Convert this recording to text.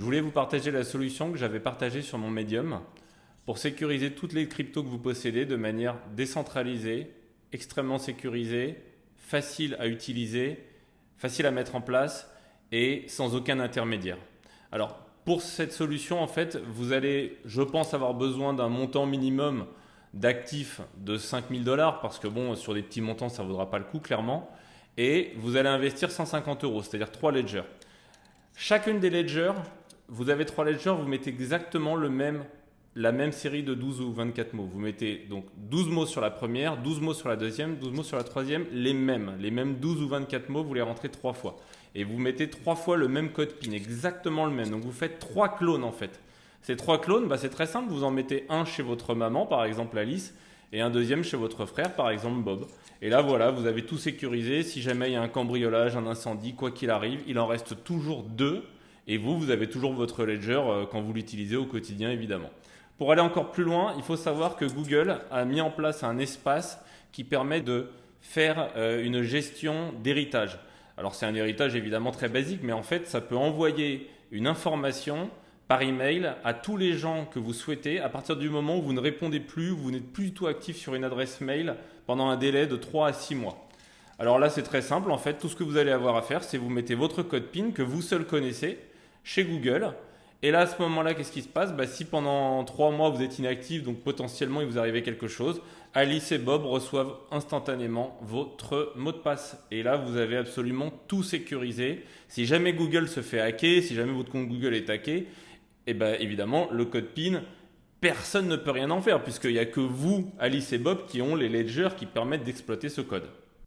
voulais vous partager la solution que j'avais partagée sur mon Medium pour sécuriser toutes les cryptos que vous possédez de manière décentralisée, extrêmement sécurisée, facile à utiliser, facile à mettre en place et sans aucun intermédiaire. Alors, pour cette solution, en fait, vous allez, je pense, avoir besoin d'un montant minimum d'actifs de 5000 dollars parce que bon, sur des petits montants, ça ne vaudra pas le coup, clairement. Et vous allez investir 150 euros, c'est-à-dire 3 ledgers. Chacune des ledgers, vous avez 3 ledgers, vous mettez exactement la même série de 12 ou 24 mots. Vous mettez donc 12 mots sur la première, 12 mots sur la deuxième, 12 mots sur la troisième, les mêmes 12 ou 24 mots, vous les rentrez 3 fois. Et vous mettez 3 fois le même code PIN, exactement le même. Donc vous faites 3 clones en fait. Ces 3 clones, c'est très simple, vous en mettez un chez votre maman, par exemple Alice, et un deuxième chez votre frère, par exemple Bob. Et là voilà, vous avez tout sécurisé. Si jamais il y a un cambriolage, un incendie, quoi qu'il arrive, il en reste toujours 2. Et vous avez toujours votre ledger quand vous l'utilisez au quotidien évidemment. Pour aller encore plus loin, il faut savoir que Google a mis en place un espace qui permet de faire une gestion d'héritage. Alors c'est un héritage évidemment très basique, mais en fait ça peut envoyer une information par email à tous les gens que vous souhaitez à partir du moment où vous ne répondez plus, vous n'êtes plus du tout actif sur une adresse mail pendant un délai de 3 à 6 mois. Alors là c'est très simple, en fait tout ce que vous allez avoir à faire, c'est vous mettez votre code PIN que vous seul connaissez chez Google. Et là, à ce moment-là, qu'est-ce qui se passe? Si pendant 3 mois vous êtes inactif, donc potentiellement il vous arrivait quelque chose, Alice et Bob reçoivent instantanément votre mot de passe. Et là, vous avez absolument tout sécurisé. Si jamais Google se fait hacker, si jamais votre compte Google est hacké, évidemment, le code PIN, personne ne peut rien en faire puisqu'il n'y a que vous, Alice et Bob, qui ont les ledgers qui permettent d'exploiter ce code.